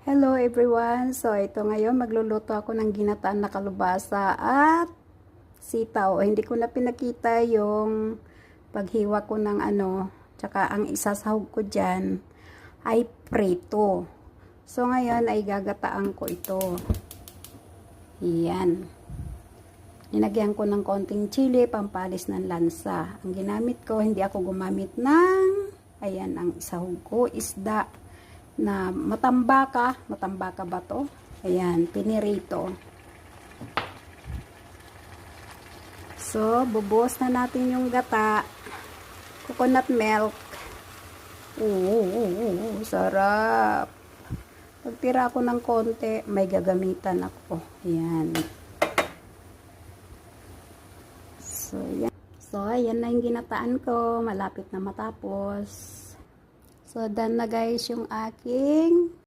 Hello everyone! So ito ngayon magluluto ako ng ginataan na kalabasa at sitaw. Hindi ko na pinakita yung paghiwa ko ng tsaka ang isasahog ko dyan ay prito. So ngayon ay gagataan ko ito. Yan. Nilagyan ko ng konting chili, pampalis ng lansa. Ang ginamit ko, hindi ako gumamit ng, ayan, ang isahog ko, isda na matambaka ba to? Ayan, pinirito. So, bubuhos na natin yung gata. Coconut milk. Sarap. Pagtira ako ng konti, may gagamitan ako. Ayan. So, ayan. So, ayan na yung ginataan ko. Malapit na matapos. So, done na guys yung aking